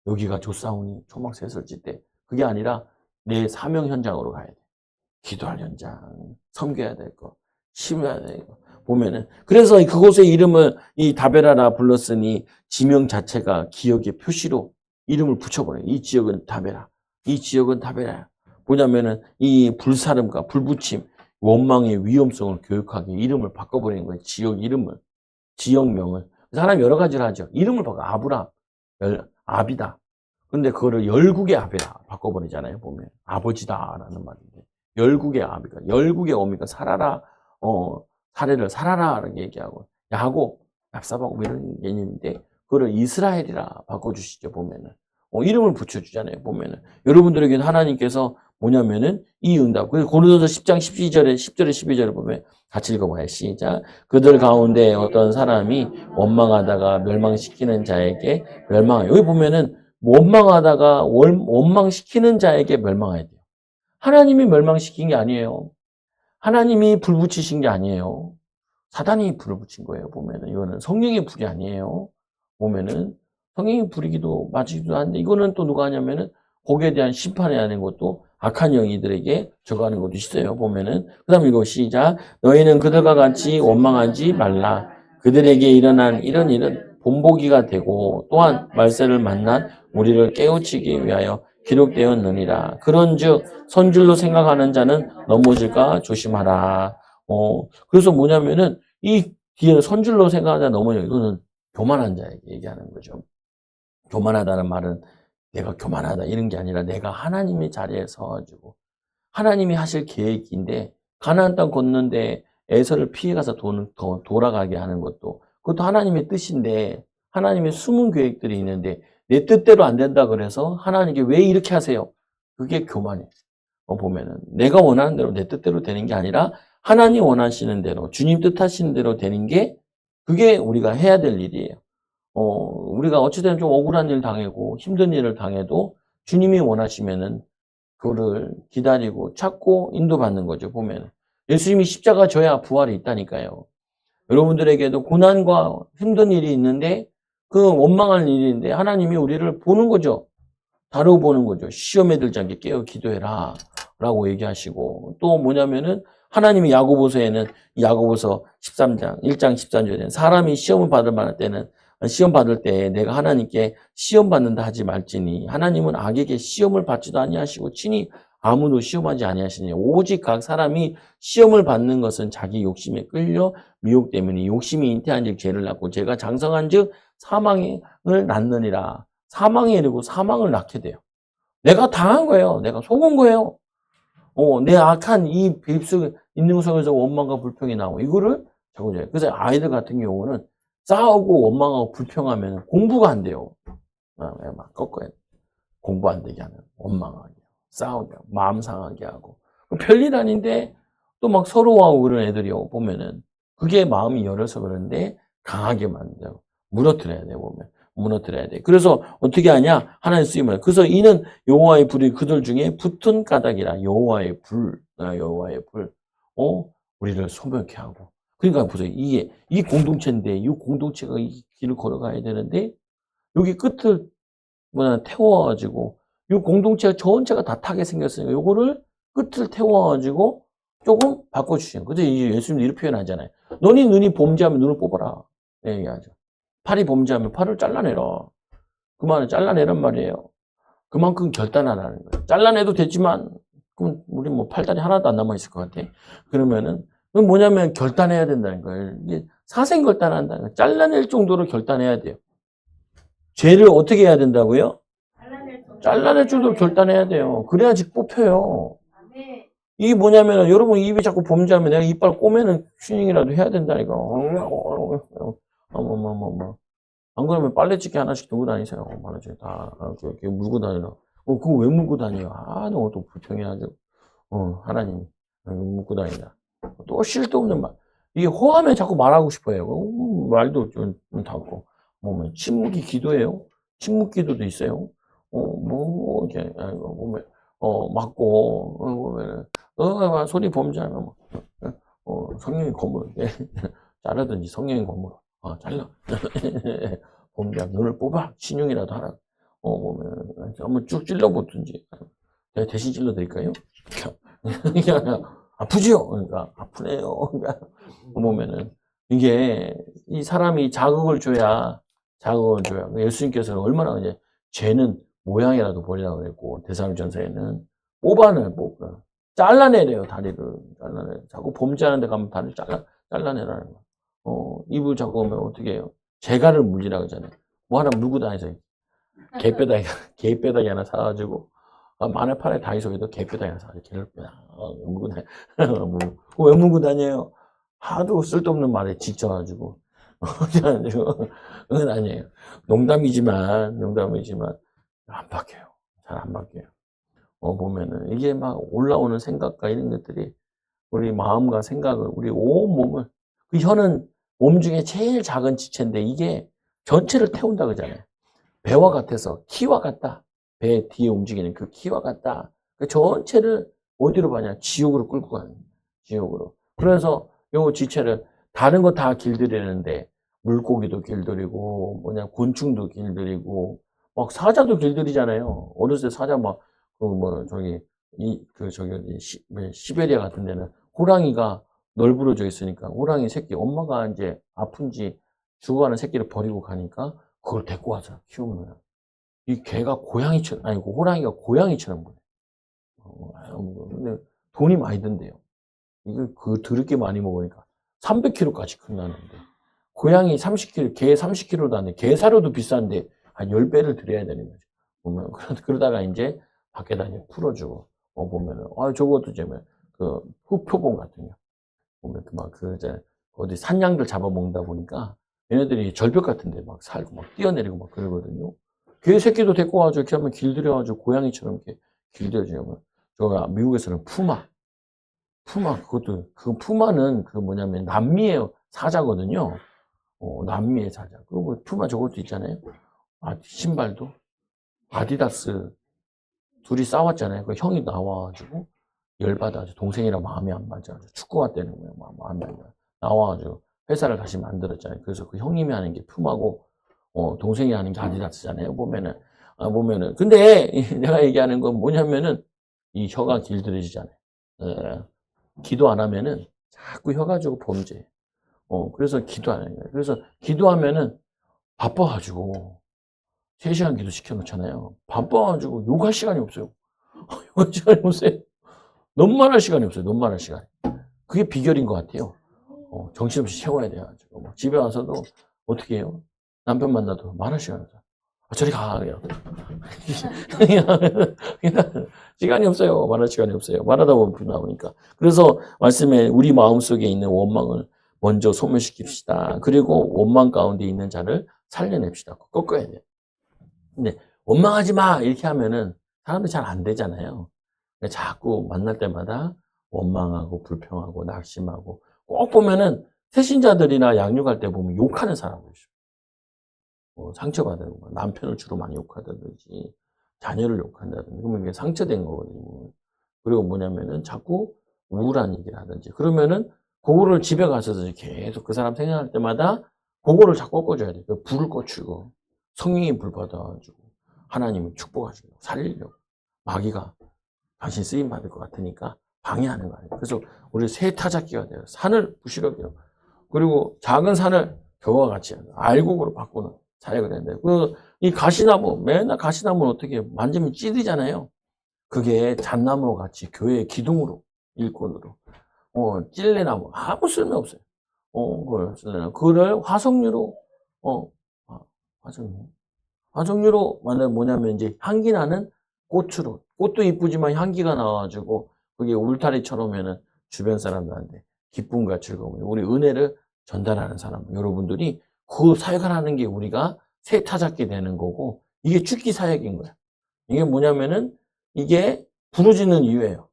여기가 조사오니 초막 새설지 때 그게 아니라 내 사명 현장으로 가야 돼. 기도할 현장, 섬겨야 될 거, 심어야 될 거. 보면은. 그래서 그곳의 이름을 이 다베라라 불렀으니 지명 자체가 기억의 표시로 이름을 붙여버려요. 이 지역은 다베라. 이 지역은 다베라야. 뭐냐면은 이 불사름과 불붙임, 원망의 위험성을 교육하게 이름을 바꿔버리는 거예요. 지역 이름을. 지역명을. 사람이 여러 가지를 하죠. 이름을 바꿔. 아브라. 아비다. 근데 그거를 열국의 아비라 바꿔버리잖아요. 보면. 아버지다라는 말인데. 열국의 아비가. 열국의 어미가 살아라. 사례를 살아라라고 얘기하고. 야곱, 얍삽하고 이런 개념인데. 그거를 이스라엘이라 바꿔주시죠. 보면은. 이름을 붙여주잖아요. 보면은. 여러분들에게는 하나님께서 뭐냐면은 이 응답. 그래서 고린도서 10장 12절에 10절에 12절에 보면 같이 읽어봐요. 시작. 그들 가운데 어떤 사람이 원망하다가 멸망시키는 자에게 멸망해요. 여기 보면은 원망하다가 원망시키는 자에게 멸망해야 돼요. 하나님이 멸망시킨 게 아니에요. 하나님이 불 붙이신 게 아니에요. 사단이 불을 붙인 거예요. 보면은 이거는 성령의 불이 아니에요. 보면은 성령의 불이기도 맞기도 한데 이거는 또 누가 하냐면은 거기에 대한 심판해야 하는 것도 악한 영이들에게 저거하는 것도 있어요. 보면은 그 다음 이거 시작. 너희는 그들과 같이 원망하지 말라. 그들에게 일어난 이런 일은 본보기가 되고 또한 말세를 만난 우리를 깨우치기 위하여 기록되었느니라. 그런즉 선줄로 생각하는 자는 넘어질까 조심하라. 그래서 뭐냐면은 이 뒤에 선줄로 생각하는 자 넘어져. 이거는 교만한 자에게 얘기하는 거죠. 교만하다는 말은 내가 교만하다 이런 게 아니라 내가 하나님의 자리에 서가지고 하나님이 하실 계획인데 가나안 땅 걷는데 에서를 피해가서 돌아가게 하는 것도 그것도 하나님의 뜻인데 하나님의 숨은 계획들이 있는데 내 뜻대로 안 된다 그래서 하나님께 왜 이렇게 하세요? 그게 교만이에요. 보면은 내가 원하는 대로 내 뜻대로 되는 게 아니라 하나님 원하시는 대로 주님 뜻하시는 대로 되는 게 그게 우리가 해야 될 일이에요. 우리가 어찌됐든 좀 억울한 일 당하고 힘든 일을 당해도 주님이 원하시면은 그거를 기다리고 찾고 인도받는 거죠, 보면. 예수님이 십자가 져야 부활이 있다니까요. 여러분들에게도 고난과 힘든 일이 있는데 그 원망할 일인데 하나님이 우리를 보는 거죠. 다루고 보는 거죠. 시험에 들지 않게 깨어 기도해라 라고 얘기하시고 또 뭐냐면은 하나님이 야고보서에는 야고보서 13장 1장 13절에 사람이 시험을 받을 만할 때는 시험 받을 때 내가 하나님께 시험 받는다 하지 말지니 하나님은 악에게 시험을 받지도 아니하시고 친히 아무도 시험하지 아니하시니 오직 각 사람이 시험을 받는 것은 자기 욕심에 끌려 미혹 때문에 욕심이 잉태한즉 죄를 낳고 죄가 장성한즉 사망을 낳느니라. 사망에 이르고 사망을 낳게 돼요. 내가 당한 거예요. 내가 속은 거예요. 내 악한 이 배입 속에 있는 것 속에서 원망과 불평이 나오고 이거를 자꾸 이제 그래서 아이들 같은 경우는 싸우고 원망하고 불평하면 공부가 안 돼요. 막 꺾어야 돼. 공부 안 되게 하는 원망하게 싸우게 하고 마음 상하게 하고 별일 아닌데 또 막 서러워하고 그런 애들이요 보면은 그게 마음이 열어서 그런데 강하게 만들고 무너뜨려야 돼 보면 무너뜨려야 돼. 그래서 어떻게 하냐 하나님 쓰임을 그래서 이는 여호와의 불이 그들 중에 붙은 까닭이라 여호와의 불 여호와의 불 우리를 소멸케 하고 그러니까 보세요 이게 공동체인데 이 공동체가 이 길을 걸어가야 되는데 여기 끝을 태워가지고 이 공동체가 전체가 다 타게 생겼으니까 요거를 끝을 태워가지고 조금 바꿔주시는 거죠. 예수님도 이렇게 표현하잖아요. 너니 눈이 범죄하면 눈을 뽑아라. 네, 얘기하죠. 팔이 범죄하면 팔을 잘라내라. 그 말은 잘라내란 말이에요. 그만큼 결단하라는 거예요. 잘라내도 되지만 그럼 우리 팔다리 하나도 안 남아있을 것 같아. 그러면은 그건 뭐냐면 결단해야 된다는 거예요. 이게 사생 결단한다는 거예요. 잘라낼 정도로 결단해야 돼요. 죄를 어떻게 해야 된다고요? 잘라낼 정도로 결단해야 돼요. 그래야지 뽑혀요. 이게 뭐냐면 여러분 입이 자꾸 범죄하면 내가 이빨 꼬매는 튜닝이라도 해야 된다니까. 안 그러면 빨래집게 하나씩 들고 다니세요. 말하죠. 다 이렇게 물고 다니라. 그거 왜 물고 다녀요? 너 또 불평해가지고. 하나님 물고 다니라. 또 쉴 데 없는 말. 이게 호하면 자꾸 말하고 싶어요. 말도 좀 닿고. 침묵이 기도예요. 침묵 기도도 있어요. 이렇게, 보면, 맞고, 보면, 소리 범죄하면, 성령의 검으로, 자르든지 성령의 검으로, 잘라. 범죄하면 눈을 뽑아. 신용이라도 하라. 보면, 한번 쭉 찔러보든지. 내가 대신 찔러드릴까요? 아프지요? 그러니까, 아프네요. 그러니까, 보면은, 이게 이 사람이 자극을 줘야 예수님께서는 얼마나 이제 죄는 모양이라도 보리라고 그랬고 데살로니가전서에는 뽑아 잘라내래요. 다리를 잘라내. 자꾸 범죄하는 데 가면 다리를 잘라내라는 거. 입을 자꾸 오면 어떻게 해요? 재갈을 물리라 그러잖아요. 뭐 하나 물고 다니서 개뼈다귀 하나 사가지고 마늘파래 다이소에도 개뼈다귀 하나 사가지고 개를 물고 다녀. 왜 물고 다녀요? 하도 쓸데없는 말에 지쳐가지고 그건 아니에요. 농담이지만 안 바뀌어요. 잘 안 바뀌어요. 보면은 이게 막 올라오는 생각과 이런 것들이 우리 마음과 생각을 우리 온 몸을 그 혀는 몸 중에 제일 작은 지체인데 이게 전체를 태운다 그러잖아요. 배와 같아서 키와 같다. 배 뒤에 움직이는 그 키와 같다. 그 전체를 어디로 가냐? 지옥으로 끌고 가는 거예요. 지옥으로. 그래서 요 지체를 다른 거 다 길들이는데 물고기도 길들이고 곤충도 길들이고 막 사자도 길들이잖아요. 어렸을 때 사자 막 시베리아 같은 데는 호랑이가 널브러져 있으니까 호랑이 새끼 엄마가 이제 아픈지 죽어가는 새끼를 버리고 가니까 그걸 데리고 와서 키우는 거야. 이 개가 고양이처럼 아니고 호랑이가 고양이처럼 보여. 근데 돈이 많이 든대요. 이거 더럽게 많이 먹으니까 300kg까지 큰다는데 고양이 30kg, 개 30kg도 안 돼. 개 사료도 비싼데 한 10배를 들여야 되는 거죠. 보면 그러다가 이제 밖에다 이제 풀어주고 보면은 저것도 재면 그 흑표범 같은 거 보면 어디 산양들 잡아먹다 보니까 얘네들이 절벽 같은데 막 살고 막 뛰어내리고 막 그러거든요. 개 새끼도 데리고 와가지고 이렇게 하면 길들여가지고 고양이처럼 이렇게 길들여주면 저 미국에서는 푸마 그 푸마는 남미의 사자거든요. 남미의 사자. 그리고 푸마 저것도 있잖아요. 신발도 아디다스 둘이 싸웠잖아요. 그 형이 나와가지고 열받아가지고 동생이랑 마음이 안 맞아. 축구화 때는 거예요. 마음이 안 맞아. 나와가지고 회사를 다시 만들었잖아요. 그래서 그 형님이 하는 게 푸마고 동생이 하는 게 아디다스잖아요. 보면은. 근데 내가 얘기하는 건 뭐냐면은 이 혀가 길들여지잖아요. 기도 안 하면은 자꾸 혀 가지고 범죄. 그래서 기도 안 해요. 그래서 기도하면은 바빠가지고 3시간 기도 시켜놓잖아요. 바빠가지고 욕할 시간이 없어요. 욕할 시간이 없어요. 너무 말할 시간이 없어요. 너무 말할 시간이. 그게 비결인 것 같아요. 정신없이 채워야 돼가지고. 집에 와서도 어떻게 해요? 남편 만나도 말할 시간이 없어요. 저리 가. 그냥. 시간이 없어요. 말할 시간이 없어요. 말하다 보면 불 나오니까. 그래서 말씀에 우리 마음속에 있는 원망을 먼저 소멸시킵시다. 그리고 원망 가운데 있는 자를 살려냅시다. 꺾어야 돼요. 근데 원망하지 마 이렇게 하면은 사람들이 잘 안 되잖아요. 자꾸 만날 때마다 원망하고 불평하고 낙심하고 꼭 보면은 새신자들이나 양육할 때 보면 욕하는 사람들 있어요. 상처받은 거 남편을 주로 많이 욕하다든지 자녀를 욕한다든지 그러면 이게 상처된 거거든요. 그리고 뭐냐면은 자꾸 우울한 얘기를 하든지 그러면은 그거를 집에 가서도 계속 그 사람 생각할 때마다 그거를 자꾸 꺾어줘야 돼요. 불을 꺼주고 성령이 불 받아가지고 하나님이 축복하시려고 살리려고 마귀가 당신 쓰임 받을 것 같으니까 방해하는 거 아니에요. 그래서 우리 새 타작기가 돼요. 산을 부시러기로 그리고 작은 산을 겨와 같이 알곡으로 바꾸는 사역을 했는데 이 가시나무 맨날 가시나무는 어떻게 만지면 찌르잖아요. 그게 잣나무 같이 교회의 기둥으로 일꾼으로 찔레나무 아무 쓸모 없어요. 그걸 화석류로 화석류로 만들면 뭐냐면 이제 향기 나는 꽃으로 꽃도 이쁘지만 향기가 나와가지고 그게 울타리처럼에는 주변 사람들한테 기쁨과 즐거움 우리 은혜를 전달하는 사람 여러분들이 그 사역을 하는 게 우리가 새 타작기 되는 거고 이게 죽기 사역인 거야. 이게 뭐냐면은 이게 부르짖는 이유예요.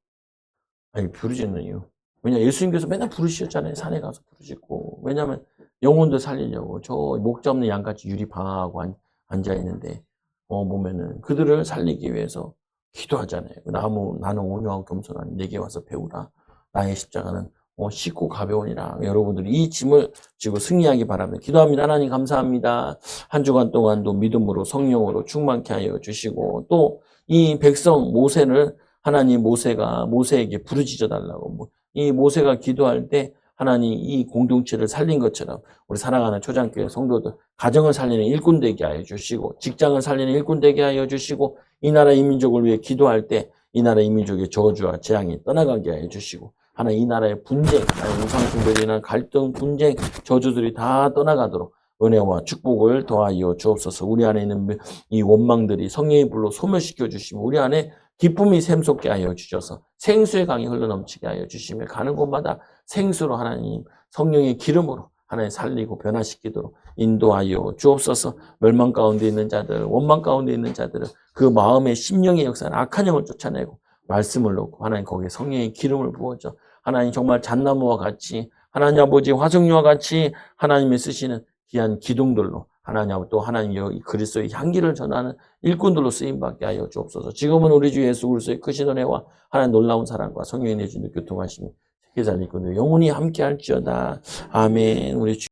부르짖는 이유. 왜냐 예수님께서 맨날 부르시셨잖아요. 산에 가서 부르짖고 왜냐면 영혼들 살리려고 저 목자 없는 양같이 유리 방황하고 앉아 있는데 보면은 그들을 살리기 위해서 기도하잖아요. 나는 온유하고 겸손하니 내게 와서 배우라. 나의 십자가는 쉽고 가벼우니라. 여러분들이 이 짐을 지고 승리하기 바랍니다. 기도합니다. 하나님 감사합니다. 한 주간 동안도 믿음으로 성령으로 충만케 하여 주시고 또 이 백성 모세를 하나님 모세에게 부르짖어 달라고 이 모세가 기도할 때 하나님 이 공동체를 살린 것처럼 우리 사랑하는 초장교회 성도들 가정을 살리는 일꾼 되게 하여 주시고 직장을 살리는 일꾼 되게 하여 주시고 이 나라 이 민족을 위해 기도할 때 이 나라 이 민족의 저주와 재앙이 떠나가게 하여 주시고 하나님 이 나라의 분쟁, 우상숭배로 인한 갈등, 분쟁, 저주들이 다 떠나가도록 은혜와 축복을 더하여 주옵소서. 우리 안에 있는 이 원망들이 성령의 불로 소멸시켜 주시고 우리 안에 기쁨이 샘솟게 하여 주셔서 생수의 강이 흘러넘치게 하여 주시며 가는 곳마다 생수로 하나님 성령의 기름으로 하나님 살리고 변화시키도록 인도하여 주옵소서. 멸망 가운데 있는 자들, 원망 가운데 있는 자들은 그 마음의 심령의 역사는 악한 영을 쫓아내고 말씀을 놓고 하나님 거기에 성령의 기름을 부어줘 하나님 정말 잣나무와 같이 하나님 아버지 화석류와 같이 하나님이 쓰시는 귀한 기둥들로 하나님 또 하나님 그리스도의 향기를 전하는 일꾼들로 쓰임받게 하여 주옵소서. 지금은 우리 주 예수 그리스도의 크신 은혜와 하나님 놀라운 사랑과 성령의 내주는 교통하심이 세계자 일꾼들 영원히 함께 할지어다. 아멘. 우리 주